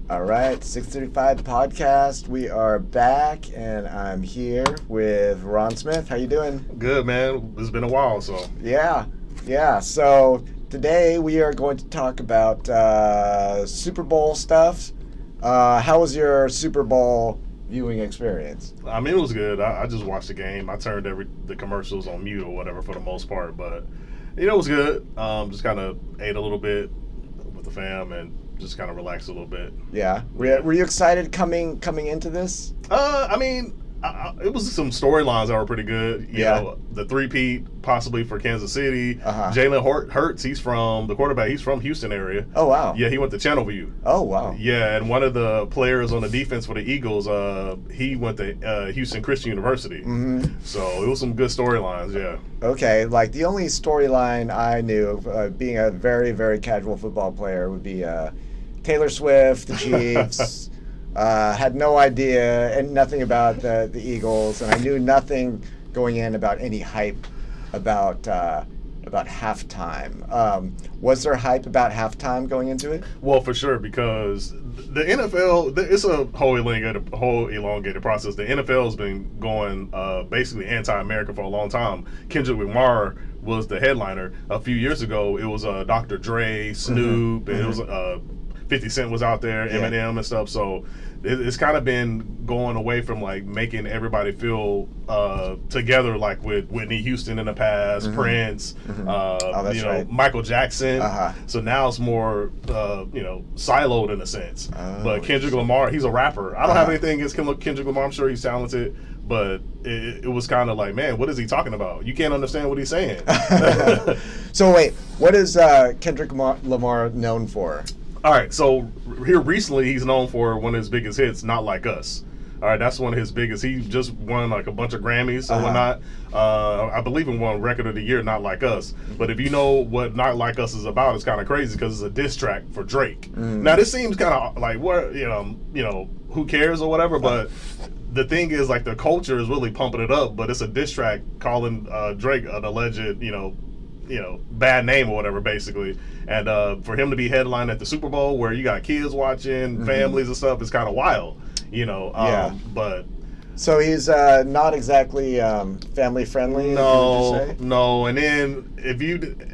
All right, 6:35 podcast. We are back, and I'm here with Ron Smith. How you doing? Good, man. It's been a while, so. Yeah. So today we are going to talk about Super Bowl stuff. How was your Super Bowl viewing experience? I mean, it was good. I just watched the game. I turned the commercials on mute or whatever for the most part, but it was good. Just kind of ate a little bit with the fam and just kind of relaxed a little bit. Yeah. Were you excited coming into this? I mean, it was some storylines that were pretty good. You know, the three-peat possibly for Kansas City. Jalen Hurts, the quarterback, he's from Houston area. Oh, wow. Yeah, he went to Channelview. Oh, wow. Yeah, and one of the players on the defense for the Eagles, he went to Houston Christian University. Mm-hmm. So it was some good storylines, yeah. Okay, like the only storyline I knew of being a very, very casual football player would be Taylor Swift, the Chiefs. Had no idea and nothing about the Eagles, and I knew nothing going in about any hype about halftime. Was there hype about halftime going into it? Well, for sure, because the NFL, it's a whole elongated process. The NFL has been going basically anti-American for a long time. Kendrick Lamar was the headliner. A few years ago, it was Dr. Dre, Snoop, and it was 50 Cent was out there, Eminem and stuff. So it's kind of been going away from like making everybody feel together, like with Whitney Houston in the past, Prince, right. Michael Jackson. So now it's more siloed in a sense. But Kendrick Lamar, he's a rapper. I don't have anything against Kendrick Lamar. I'm sure he's talented. But it was kind of like, man, what is he talking about? You can't understand what he's saying. So wait, what is Kendrick Lamar known for? All right, so here recently he's known for one of his biggest hits, Not Like Us. All right, that's one of his biggest. He just won like a bunch of Grammys and whatnot. I believe he won Record of the Year, Not Like Us. But if you know what Not Like Us is about, it's kind of crazy because it's a diss track for Drake. Now this seems kind of like what who cares or whatever, but the thing is like the culture is really pumping it up. But it's a diss track calling Drake an alleged bad name or whatever, basically. And for him to be headlined at the Super Bowl where you got kids watching, families and stuff, is kind of wild, but so he's not exactly family friendly. No. And then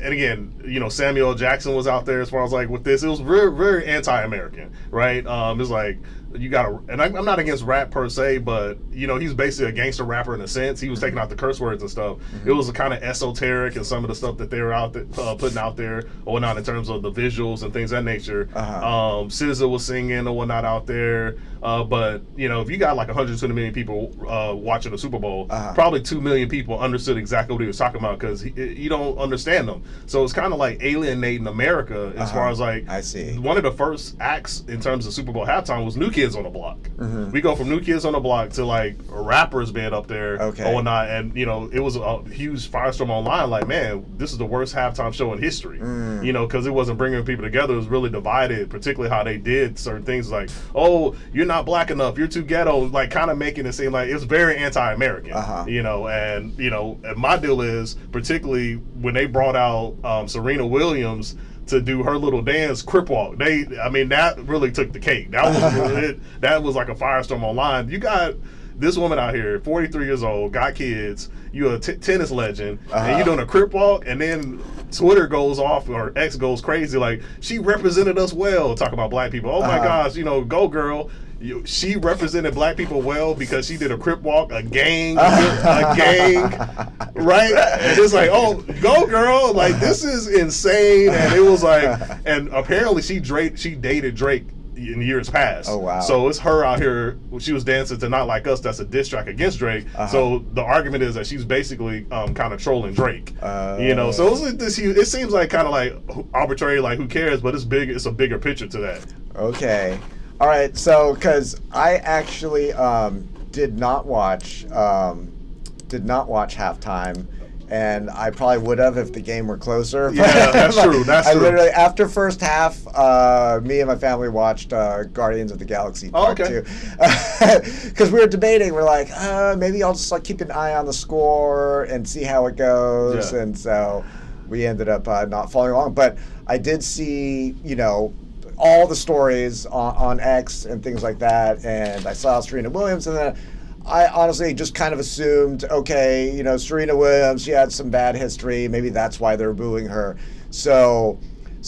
again, Samuel L. Jackson was out there as far as like with this. It was very, very anti-American, right? It's like you gotta, and I'm not against rap per se, but he's basically a gangster rapper in a sense. He was taking out the curse words and stuff. It was kind of esoteric and some of the stuff that they were out there, putting out there or whatnot in terms of the visuals and things of that nature. SZA was singing or whatnot out there. But if you got like 120 million people watching the Super Bowl, probably 2 million people understood exactly what he was talking about because you don't understand them. So it's kind of like alienating America as far as like, I see. One of the first acts in terms of Super Bowl halftime was New Kids on the Block. We go from New Kids on the Block to like rappers being up there or whatnot, and it was a huge firestorm online. Like, man, this is the worst halftime show in history. Because it wasn't bringing people together. It was really divided, particularly how they did certain things like, oh, you're not black enough, you're too ghetto, like kind of making it seem like it was very anti-American. And my deal is particularly when they brought out Serena Williams to do her little dance, Crip Walk. That really took the cake. That was that was like a firestorm online. You got this woman out here, 43 years old, got kids. You're a tennis legend, and you're doing a Crip Walk, and then Twitter goes off, or X goes crazy, like, she represented us well, talking about black people. Oh my gosh, go girl. She represented black people well because she did a Crip Walk, a gang, right? And it's like, oh, go girl, like this is insane. And it was like, and apparently she dated Drake in years past. Oh wow! So it's her out here. She was dancing to Not Like Us. That's a diss track against Drake. So the argument is that she's basically kind of trolling Drake. So it's like this. It seems like kind of like arbitrary. Like who cares? But it's big. It's a bigger picture to that. Okay. All right, so because I actually did not watch halftime, and I probably would have if the game were closer. Yeah, that's true. That's true. Literally after first half, me and my family watched Guardians of the Galaxy Part 2 because we were debating. We're like, maybe I'll just like keep an eye on the score and see how it goes, and so we ended up not following along. But I did see, all the stories on X and things like that, and I saw Serena Williams, and then I honestly just kind of assumed, okay, Serena Williams, she had some bad history, maybe that's why they're booing her. So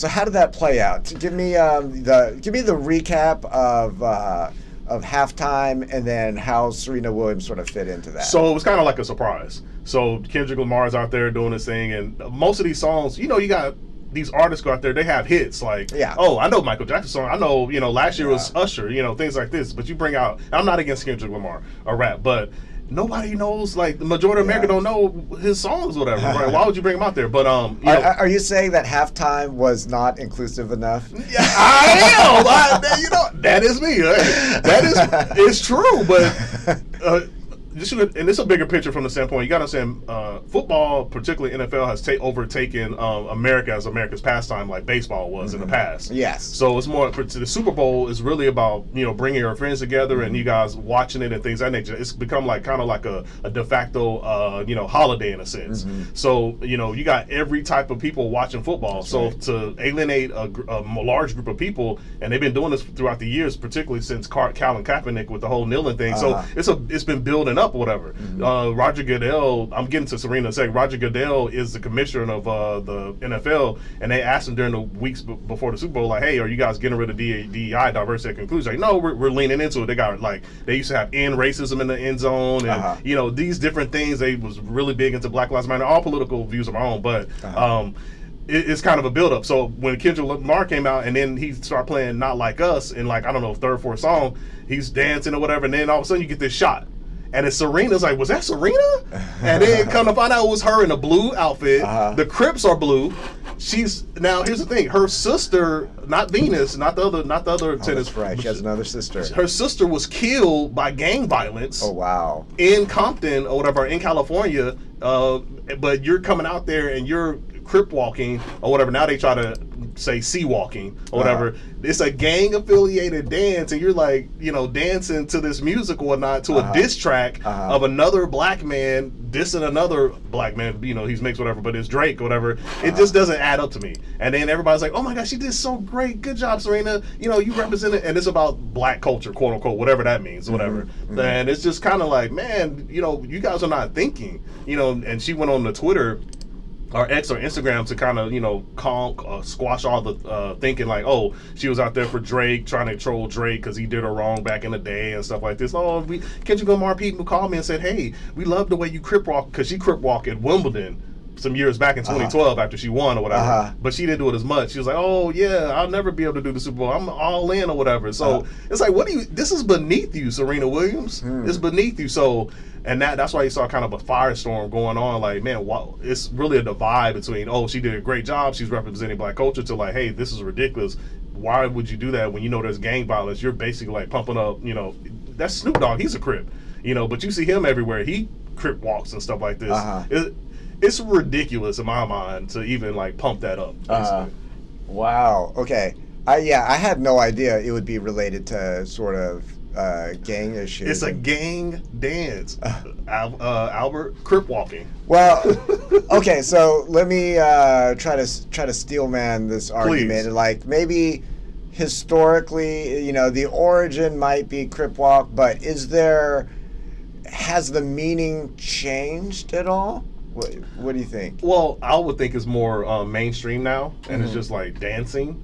how did that play out? Give me the recap of halftime, and then how Serena Williams sort of fit into that. So it was kind of like a surprise. So Kendrick Lamar's out there doing his thing, and most of these songs, you got these artists go out there, they have hits like, oh, I know Michael Jackson's song. I know, last year was Usher, things like this. But you bring out, I'm not against Kendrick Lamar or rap, but nobody knows, like, the majority of America don't know his songs or whatever, right? Why would you bring him out there? But are you saying that halftime was not inclusive enough? Yeah, I am. That is me. It's true, but and it's a bigger picture from the standpoint. You got to understand, football, particularly NFL, has overtaken America as America's pastime, like baseball was in the past. Yes. So it's more, the Super Bowl is really about bringing your friends together and you guys watching it and things of that nature. It's become kind of like a de facto holiday in a sense. So you got every type of people watching football. That's so right. To alienate a large group of people, and they've been doing this throughout the years, particularly since Colin Kaepernick with the whole kneeling thing. So it's been building up or whatever. Roger Goodell, I'm getting to Serena in a second. Roger Goodell is the commissioner of the NFL, and they asked him during the weeks before the Super Bowl, like, hey, are you guys getting rid of DEI, diversity and inclusion? Like, no, we're leaning into it. They got, they used to have end racism in the end zone, and these different things. They was really big into Black Lives Matter, all political views of our own, but it's kind of a build-up. So when Kendrick Lamar came out, and then he started playing Not Like Us in, I don't know, third or fourth song, he's dancing or whatever, and then all of a sudden you get this shot. And it's Serena's like, was that Serena? And then come to find out it was her in a blue outfit. The Crips are blue. Now here's the thing. Her sister, not Venus, not the other tennis. That's right. She has another sister. Her sister was killed by gang violence. Oh wow. In Compton or whatever, in California. But you're coming out there and you're Crip walking or whatever. Now they try to say sea walking or whatever. It's a gang affiliated dance, and you're dancing to this music or whatnot to a diss track of another black man dissing another black man. He's mixed whatever, but it's Drake or whatever. It just doesn't add up to me. And then everybody's like, oh my gosh, she did so great, good job, Serena. You represent it, and it's about black culture, quote unquote, whatever that means, whatever. And it's just kind of like, man, you guys are not thinking, and she went on the Twitter or X or Instagram to kind of squash all the thinking like, oh, she was out there for Drake, trying to troll Drake because he did her wrong back in the day and stuff like this. Oh, Kendrick Lamar people called me and said, hey, we love the way you Crip walk, because she Crip walked at Wimbledon some years back in 2012 after she won or whatever, but she didn't do it as much. She was like, oh yeah, I'll never be able to do the Super Bowl, I'm all in or whatever. So it's like, this is beneath you, Serena Williams. It's beneath you. So, and that's why you saw kind of a firestorm going on. Like, man, it's really a divide between, oh, she did a great job, she's representing black culture, to like, hey, this is ridiculous. Why would you do that when there's gang violence? You're basically pumping up, that's Snoop Dogg, he's a Crip, but you see him everywhere. He Crip walks and stuff like this. It's ridiculous in my mind to even pump that up. Wow. Okay. I had no idea it would be related to sort of gang issues. It's a gang dance. Albert, Crip walking. Well, okay. So let me try to steelman this argument. Please. Maybe historically, the origin might be Crip walk, but has the meaning changed at all? What do you think? Well, I would think it's more mainstream now, and it's just like dancing.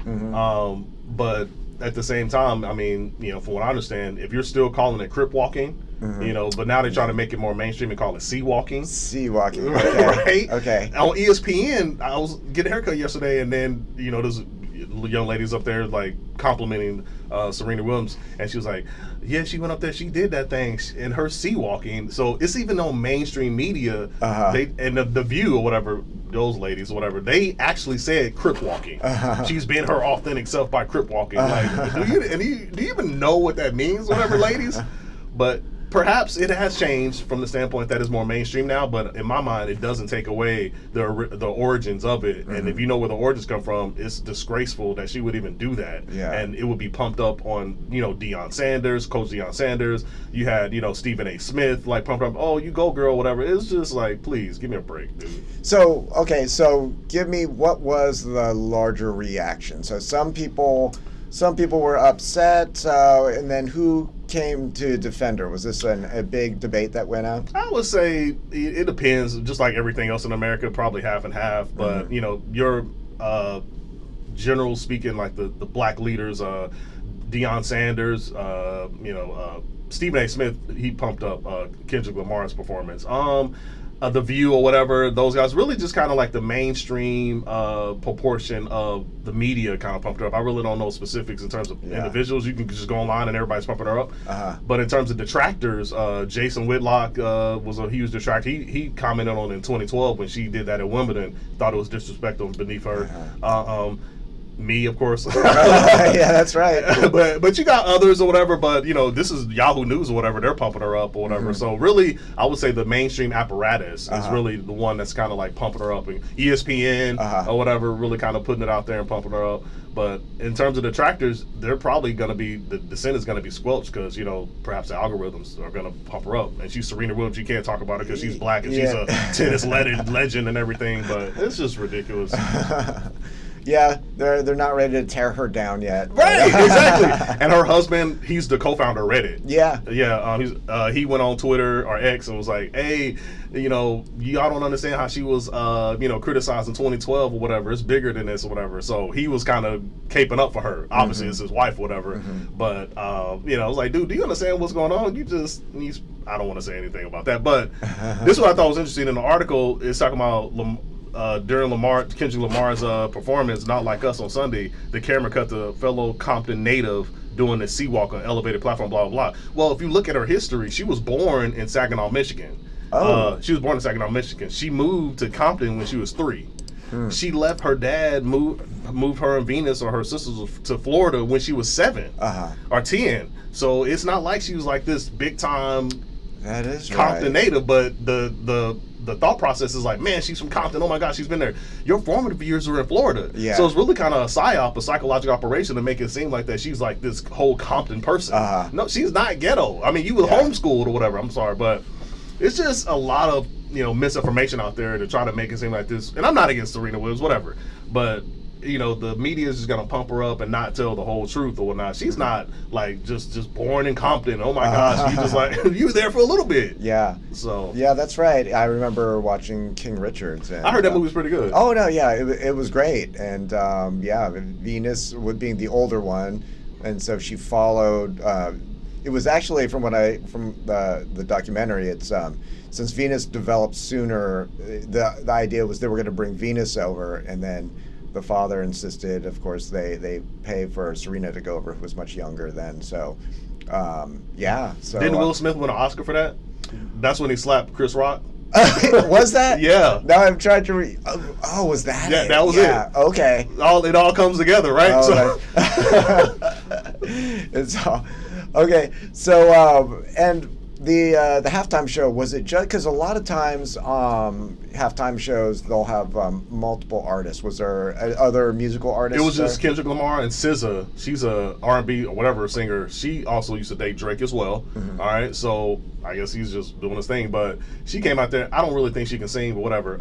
But at the same time, I mean, from what I understand, if you're still calling it Crip walking, but now they're trying to make it more mainstream and call it sea walking. Sea walking, okay. Right? Okay. On ESPN, I was getting a haircut yesterday, and then there's young ladies up there complimenting Serena Williams, and she was like, yeah, she went up there, she did that thing, and her sea walking. So it's even on mainstream media, they and the View or whatever, those ladies or whatever, they actually said Crip walking. She's been her authentic self by Crip walking. Do you even know what that means, whatever, ladies? But perhaps it has changed from the standpoint that it's more mainstream now, but in my mind, it doesn't take away the origins of it. And if you know where the origins come from, it's disgraceful that she would even do that. Yeah. And it would be pumped up on, Deion Sanders, Coach Deion Sanders. You had, Stephen A. Smith, pumped up, oh, you go, girl, whatever. It's just please, give me a break, dude. So, okay, so give me, what was the larger reaction? So some people some people were upset. And then who came to defend her? Was this a big debate that went out? I would say it depends. Just like everything else in America, probably half and half. But your general speaking, like the black leaders, Deion Sanders, Stephen A. Smith, he pumped up Kendrick Lamar's performance. The View or whatever, those guys really just kind of like the mainstream proportion of the media kind of pumped her up. I really don't know specifics in terms of individuals. You can just go online and everybody's pumping her up. But in terms of detractors, Jason Whitlock was a huge detractor. He commented on it in 2012 when she did that at Wimbledon, thought it was disrespectful beneath her. Me, of course. Yeah, that's right. but you got others or whatever. But this is Yahoo News or whatever. They're pumping her up or whatever. So really, I would say the mainstream apparatus is really the one that's kind of like pumping her up. And ESPN or whatever, really kind of putting it out there and pumping her up. But in terms of detractors, they're probably going to be the descent is going to be squelched because perhaps the algorithms are going to pump her up. And she's Serena Williams. You can't talk about her because she's black and she's a tennis legend and everything. But it's just ridiculous. Yeah, they're not ready to tear her down yet. Right, exactly. And her husband, he's the co-founder of Reddit. Yeah. He went on Twitter or X and was like, hey, y'all don't understand how she was, criticized in 2012 or whatever. It's bigger than this or whatever. So he was kind of caping up for her. Obviously, it's his wife or whatever. But, I was like, dude, do you understand what's going on? I don't want to say anything about that. But this is what I thought was interesting in the article. It's talking about during Kendrick Lamar's performance, Not Like Us on Sunday, the camera cut the fellow Compton native doing the C-walk on elevated platform, blah, blah, blah. Well, if you look at her history, she was born in Saginaw, Michigan. She was born in Saginaw, Michigan. She moved to Compton when she was 3. She left her dad, moved her and Venus or her sisters to Florida when she was 7 or 10. So it's not like she was like this big time Compton native, but the thought process is like, man, she's from Compton. Oh my gosh, she's been there. Your formative years were in Florida. Yeah. So it's really kind of a psyop, a psychological operation to make it seem like that she's like this whole Compton person. No, she's not ghetto. I mean, you were homeschooled or whatever. I'm sorry, but it's just a lot of misinformation out there to try to make it seem like this. And I'm not against Serena Williams, whatever, but the media is just gonna pump her up and not tell the whole truth or whatnot. She's not like just born in Compton. Oh my gosh, you just like you were there for a little bit. Yeah. So yeah, that's right. I remember watching King Richards. And, I heard that movie was pretty good. Oh no, yeah, it was great. And Venus being the older one, and so she followed. It was actually from the documentary. It's since Venus developed sooner, the idea was they were going to bring Venus over, and then the father insisted, of course, they pay for Serena to go over, who was much younger then. So, So didn't Will Smith win an Oscar for that? That's when he slapped Chris Rock. Was that? Yeah. Now I'm trying to. Was that? Yeah, it? that was it. Okay. It all comes together, right? It's all okay. So and. The halftime show, was it just because a lot of times halftime shows they'll have multiple artists? Was there other musical artists? It was just Kendrick Lamar and SZA. She's a R&B or whatever singer. She also used to date Drake as well. All right, so I guess he's just doing his thing. But she came out there. I don't really think she can sing, but whatever.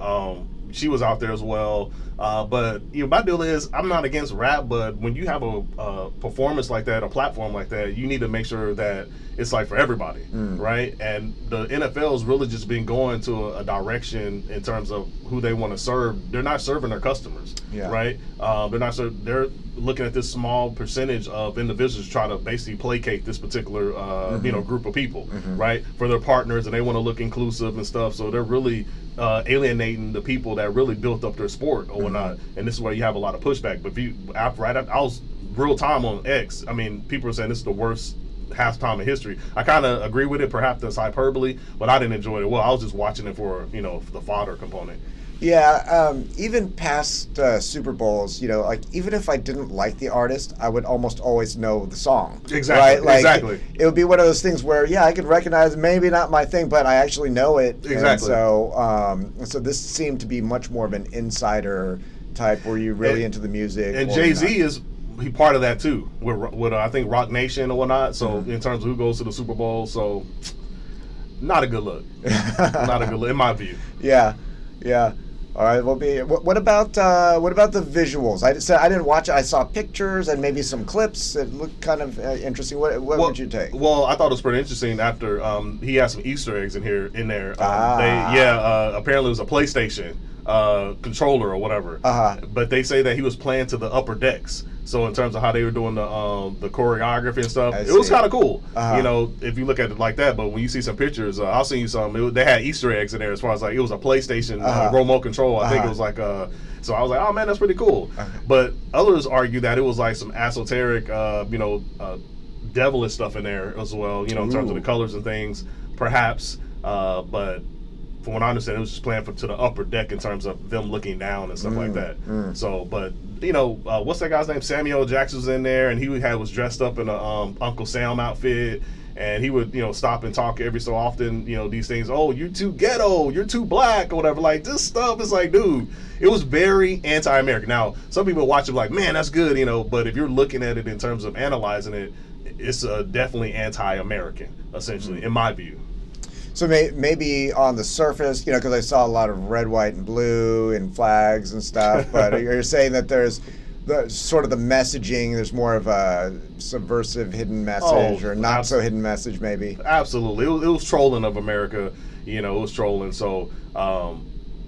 She was out there as well. But my deal is I'm not against rap, but when you have a performance like that, a platform like that, you need to make sure that it's like for everybody, right? And the NFL's really just been going to a direction in terms of who they want to serve. They're not serving their customers, right? They're looking at this small percentage of individuals try to basically placate this particular group of people, right? For their partners, and they want to look inclusive and stuff. So they're really alienating the people that really built up their sport or whatnot. And this is where you have a lot of pushback. But I was real time on X. I mean, people are saying this is the worst halftime in history. I kind of agree with it. Perhaps that's hyperbole, but I didn't enjoy it. Well, I was just watching it for the fodder component. Yeah, even past Super Bowls, like even if I didn't like the artist, I would almost always know the song. Exactly. Right? Like, exactly. It would be one of those things where, I could recognize maybe not my thing, but I actually know it. Exactly. And so this seemed to be much more of an insider type, where you're really into the music. And Jay-Z is part of that too, with I think Rock Nation or whatnot. So in terms of who goes to the Super Bowl, so not a good look. Not a good look in my view. Yeah. All right, what about the visuals? I didn't watch it. I saw pictures and maybe some clips. It looked kind of interesting. What would you take? Well, I thought it was pretty interesting. After he had some Easter eggs in there. Apparently it was a PlayStation controller or whatever. But they say that he was playing to the upper decks. So in terms of how they were doing the choreography and stuff, it was kind of cool. You know, if you look at it like that. But when you see some pictures, I'll send you some. They had Easter eggs in there as far as like it was a PlayStation remote control. I think it was like so I was like, oh man, that's pretty cool. But others argue that it was like some esoteric, devilish stuff in there as well. You know, in terms of the colors and things, perhaps. But from what I understand, it was just playing to the upper deck in terms of them looking down and stuff like that. So, but you know, what's that guy's name? Samuel Jackson was in there, and he was dressed up in a Uncle Sam outfit, and he would stop and talk every so often. These things. Oh, you're too ghetto. You're too black or whatever. Like this stuff is like, dude, it was very anti-American. Now, some people watch it like, man, that's good, but if you're looking at it in terms of analyzing it, it's definitely anti-American, essentially, in my view. So maybe on the surface, because I saw a lot of red, white, and blue and flags and stuff, but you're saying that there's the sort of the messaging, there's more of a subversive hidden message or not so hidden message maybe? Absolutely. It was trolling of America, it was trolling. So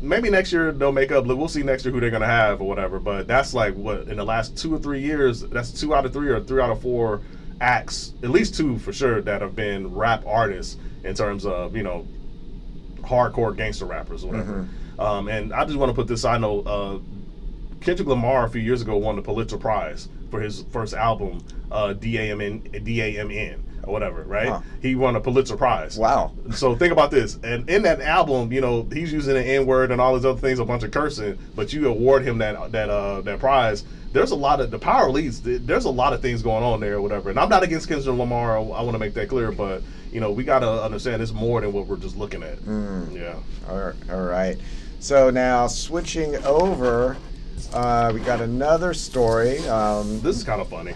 maybe next year they'll make up, we'll see next year who they're going to have or whatever, but that's like what, in the last 2 or 3 years, that's 2 out of 3 or 3 out of 4 acts, at least 2 for sure, that have been rap artists in terms of, hardcore gangster rappers or whatever. And I just want to put this, I know Kendrick Lamar a few years ago won the Pulitzer Prize for his first album, D.A.M.N. or whatever, right? He won a Pulitzer Prize. Wow. So think about this. And in that album, he's using the N-word and all these other things, a bunch of cursing, but you award him that prize. There's a lot of, the power leads, there's a lot of things going on there or whatever. And I'm not against Kendrick Lamar, I want to make that clear, but, we got to understand it's more than what we're just looking at. Yeah. All right. So now switching over, we got another story. This is kind of funny.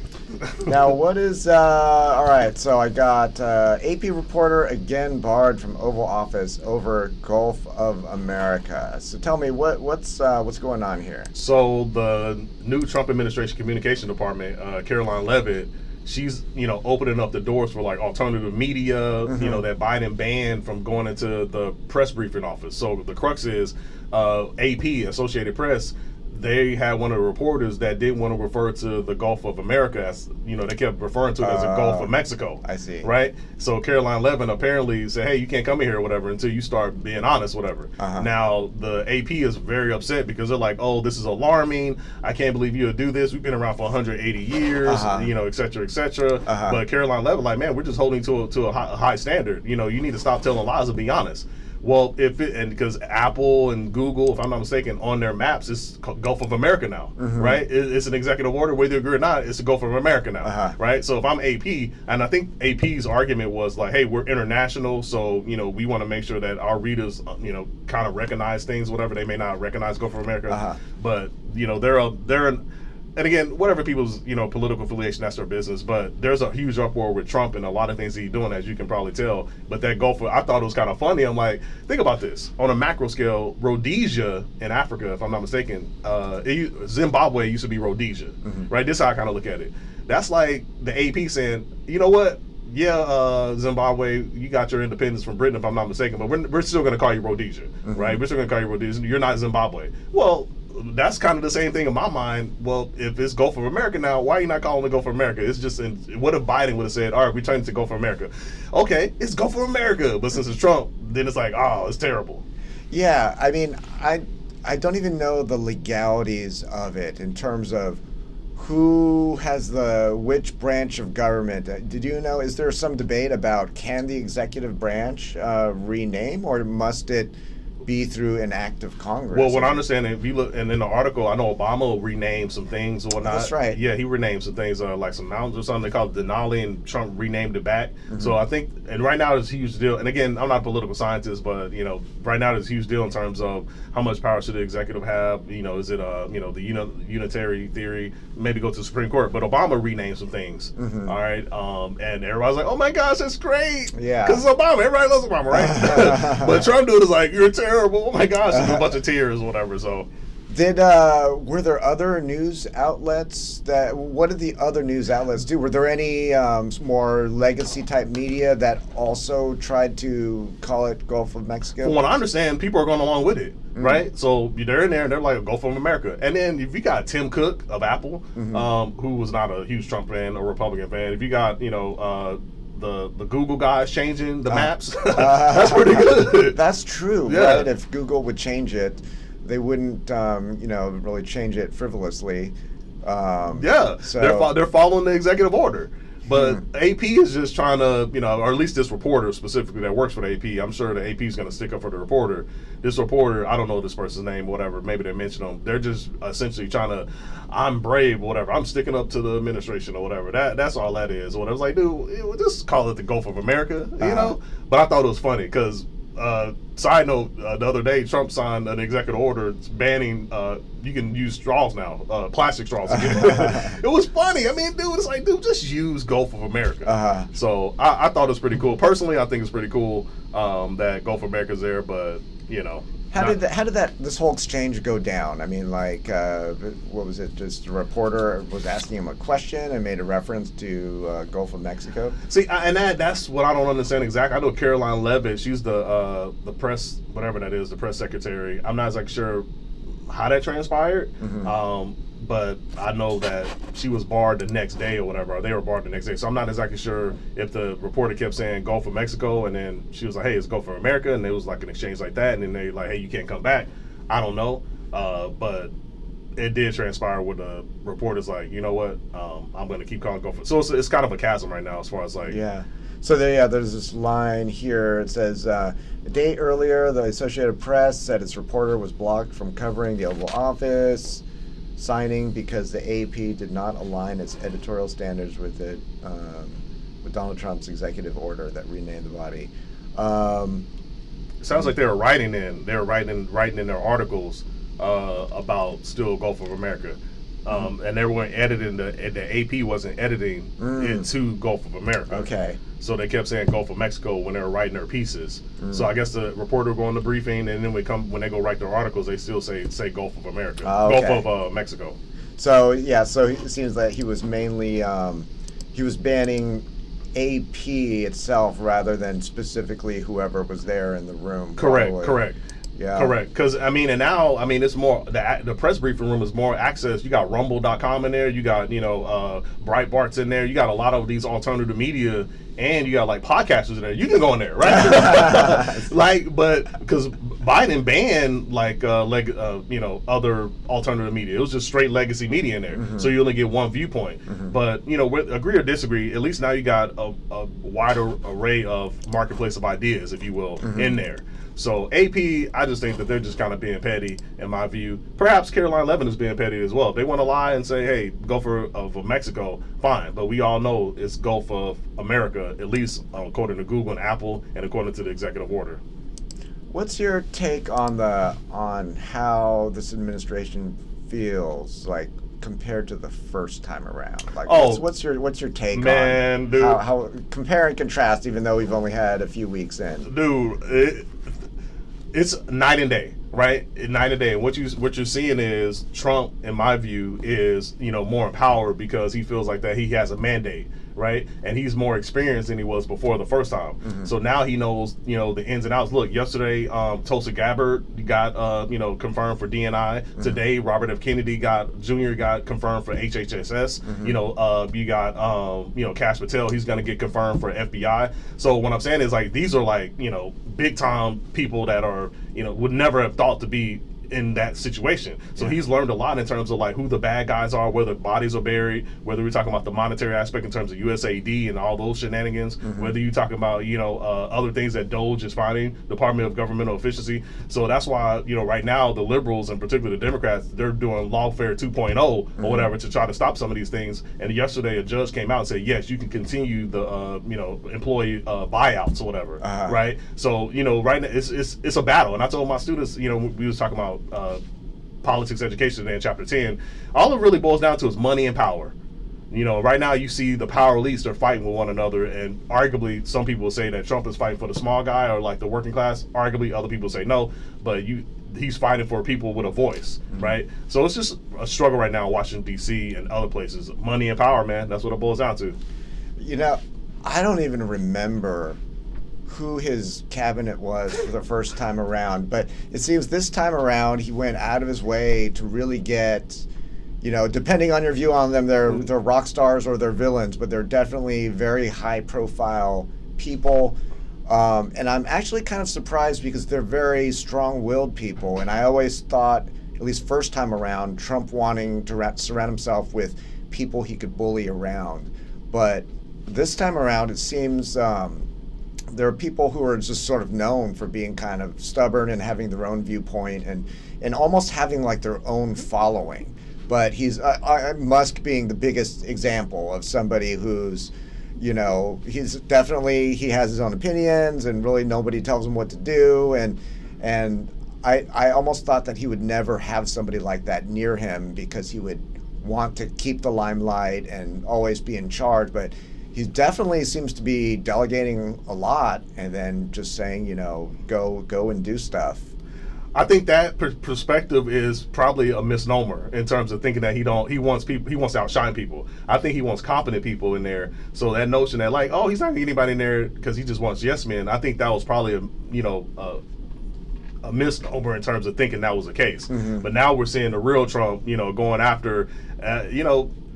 Now, what is, all right, so I got AP reporter again barred from Oval Office over Gulf of America. So tell me, what's going on here? So the new Trump administration communication department, Caroline Leavitt, she's, opening up the doors for like alternative media, that Biden banned from going into the press briefing office. So the crux is AP, Associated Press, they had one of the reporters that didn't want to refer to the Gulf of America as, they kept referring to it as the Gulf of Mexico. I see. Right? So Caroline Leavitt apparently said, hey, you can't come in here or whatever until you start being honest, whatever. Now, the AP is very upset because they're like, oh, this is alarming. I can't believe you would do this. We've been around for 180 years, et cetera, et cetera. But Caroline Leavitt, like, man, we're just holding to a high standard. You need to stop telling lies and be honest. Well, because Apple and Google, if I'm not mistaken, on their maps, it's Gulf of America now, right? It's an executive order, whether you agree or not, it's the Gulf of America now, right? So if I'm AP, and I think AP's argument was like, hey, we're international, so, we want to make sure that our readers, kind of recognize things, whatever. They may not recognize Gulf of America, but, they're and again, whatever people's, political affiliation, that's their business. But there's a huge uproar with Trump and a lot of things he's doing, as you can probably tell. But that Gulf, I thought it was kind of funny. I'm like, think about this. On a macro scale, Rhodesia in Africa, if I'm not mistaken, Zimbabwe used to be Rhodesia, right? This is how I kind of look at it. That's like the AP saying, you know what? Yeah, Zimbabwe, you got your independence from Britain, if I'm not mistaken, but we're still going to call you Rhodesia, right? We're still going to call you Rhodesia. You're not Zimbabwe. Well, that's kind of the same thing in my mind. Well, if it's Gulf of America now, why are you not calling it Gulf of America? It's just, what if Biden would have said, all right, we turn it to Gulf of America. Okay, it's Gulf of America. But since it's Trump, then it's like, oh, it's terrible. Yeah, I mean, I don't even know the legalities of it in terms of who has which branch of government. Did you know, is there some debate about can the executive branch rename, or must it be through an act of Congress? Well, what I understand, if you look, and in the article, I know Obama renamed some things or whatnot. That's right. Yeah, he renamed some things, like some mountains or something. They called it Denali, and Trump renamed it back. So I think, and right now there's a huge deal. And again, I'm not a political scientist, but right now there's a huge deal in terms of how much power should the executive have. Is it the unitary theory? Maybe go to the Supreme Court. But Obama renamed some things. All right, and everybody's like, oh my gosh, that's great. Yeah, because it's Obama. Everybody loves Obama, right? But Trump dude is like, you're terrible. terrible. Oh my gosh, there's a bunch of tears or whatever. So. Were there other news outlets what did the other news outlets do? Were there any more legacy type media that also tried to call it Gulf of Mexico? From what I understand, people are going along with it, right? So they're in there and they're like Gulf of America. And then if you got Tim Cook of Apple, who was not a huge Trump fan or Republican fan, if you got, the Google guys changing the maps, that's pretty good. That's true, right? If Google would change it, they wouldn't, really change it frivolously. So they're following the executive order. But AP is just trying to, or at least this reporter specifically that works for the AP. I'm sure the AP is going to stick up for the reporter. This reporter, I don't know this person's name, whatever. Maybe they mentioned them. They're just essentially trying to, I'm brave, whatever. I'm sticking up to the administration or whatever. That's all that is. Or whatever. It's like, dude, just call it the Gulf of America, you know? But I thought it was funny because, side note, the other day, Trump signed an executive order banning, you can use straws now, plastic straws again. It was funny. I mean, dude, it's like, dude, just use Gulf of America. So I thought it was pretty cool. Personally, I think it's pretty cool that Gulf of America's there, but, How did this whole exchange go down? I mean, what was it? Just a reporter was asking him a question and made a reference to Gulf of Mexico. See, and that's what I don't understand exactly. I know Caroline Levitt. She's the press, whatever that is, the press secretary. I'm not exactly sure how that transpired. But I know that she was barred the next day or whatever, or they were barred the next day. So I'm not exactly sure if the reporter kept saying Gulf of Mexico, and then she was like, hey, it's Gulf of America, and it was like an exchange like that, and then they like, hey, you can't come back. I don't know. But it did transpire where the reporter's like, you know what, I'm going to keep calling Gulf of. So it's kind of a chasm right now as far as like. Yeah. So there's this line here. It says, a day earlier, the Associated Press said its reporter was blocked from covering the Oval Office signing because the AP did not align its editorial standards with Donald Trump's executive order that renamed the body. It sounds like they were writing in their articles about still Gulf of America. And they weren't editing the AP wasn't editing into Gulf of America. Okay. So they kept saying Gulf of Mexico when they were writing their pieces. So I guess the reporter will go on the briefing, and then when they go write their articles, they still say Gulf of America, Gulf of Mexico. So it seems that he was mainly he was banning AP itself rather than specifically whoever was there in the room. Correct. Yeah. Correct. Because, and now, it's more, the press briefing room is more access. You got rumble.com in there. You got, Breitbart's in there. You got a lot of these alternative media, and you got, podcasters in there. You can go in there, right? But, because Biden banned, other alternative media. It was just straight legacy media in there. So you only get one viewpoint. But, agree or disagree, at least now you got a wider array of marketplace of ideas, if you will, in there. So AP, I just think that they're just kind of being petty, in my view. Perhaps Caroline Levitt is being petty as well. If they want to lie and say, hey, Gulf of Mexico, fine. But we all know it's Gulf of America, at least according to Google and Apple and according to the executive order. What's your take on how this administration feels compared to the first time around? What's your take on dude, how compare and contrast, even though we've only had a few weeks in? Dude, it's night and day, right? Night and day. And what you're seeing is Trump, in my view, is more empowered because he feels like that he has a mandate, right? And he's more experienced than he was before the first time. So now he knows, the ins and outs. Look, yesterday, Tulsi Gabbard got, confirmed for DNI. Today, Robert F. Kennedy Jr. got confirmed for HHSS. You got, Cash Patel, he's going to get confirmed for FBI. So what I'm saying is these are big time people that are, would never have thought to be in that situation. So he's learned a lot in terms of who the bad guys are, where the bodies are buried, whether we're talking about the monetary aspect in terms of USAID and all those shenanigans, whether you're talking about, other things that DOGE is finding, Department of Governmental Efficiency. So that's why, right now the liberals and particularly the Democrats, they're doing lawfare 2.0 or whatever to try to stop some of these things. And yesterday a judge came out and said, yes, you can continue the, employee buyouts or whatever, right? So, right now it's a battle. And I told my students, we was talking about politics education today in chapter 10, all it really boils down to is money and power. Right now you see the power elites, they're fighting with one another, and arguably some people will say that Trump is fighting for the small guy or like the working class. Arguably other people say no, but he's fighting for people with a voice, right? So it's just a struggle right now in Washington, D.C. and other places. Money and power, man. That's what it boils down to. I don't even remember who his cabinet was for the first time around, but it seems this time around he went out of his way to really get, depending on your view on them, they're rock stars or they're villains, but they're definitely very high profile people. And I'm actually kind of surprised because they're very strong-willed people, and I always thought, at least first time around, Trump wanting to surround himself with people he could bully around. But this time around, it seems there are people who are just sort of known for being kind of stubborn and having their own viewpoint and almost having like their own following. But he's Musk being the biggest example of somebody who's, he has his own opinions and really nobody tells him what to do. And I almost thought that he would never have somebody like that near him because he would want to keep the limelight and always be in charge. But he definitely seems to be delegating a lot and then just saying, go and do stuff. I think that perspective is probably a misnomer in terms of thinking that he wants to outshine people. I think he wants competent people in there. So that notion that like, he's not getting anybody in there because he just wants yes men. I think that was probably a misnomer in terms of thinking that was the case. Mm-hmm. But now we're seeing the real Trump, going after,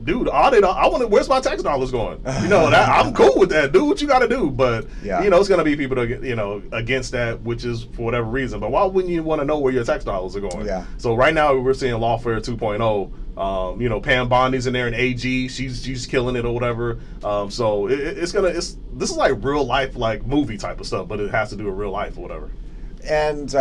dude, audit. I want to. Where's my tax dollars going? I'm cool with that. Do what you got to do. But it's going to be people that against that, which is for whatever reason. But why wouldn't you want to know where your tax dollars are going? Yeah. So right now we're seeing Lawfare 2.0. Pam Bondi's in there and AG. She's killing it or whatever. So this is like real life, like movie type of stuff, but it has to do with real life or whatever. And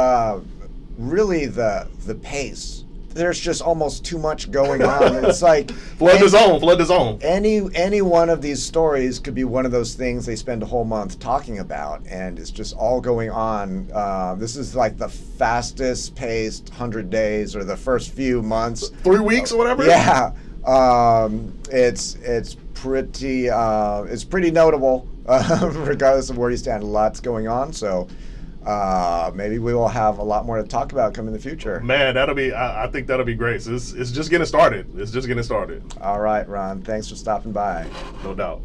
really the pace. There's just almost too much going on. It's like flood the zone. Any one of these stories could be one of those things they spend a whole month talking about, and it's just all going on. This is like the fastest paced 100 days or the first few months. 3 weeks or whatever. Yeah, it's pretty notable, regardless of where you stand. Lots going on, so. Maybe we will have a lot more to talk about come in the future. Man, I think that'll be great. So it's just getting started. All right, Ron. Thanks for stopping by. No doubt.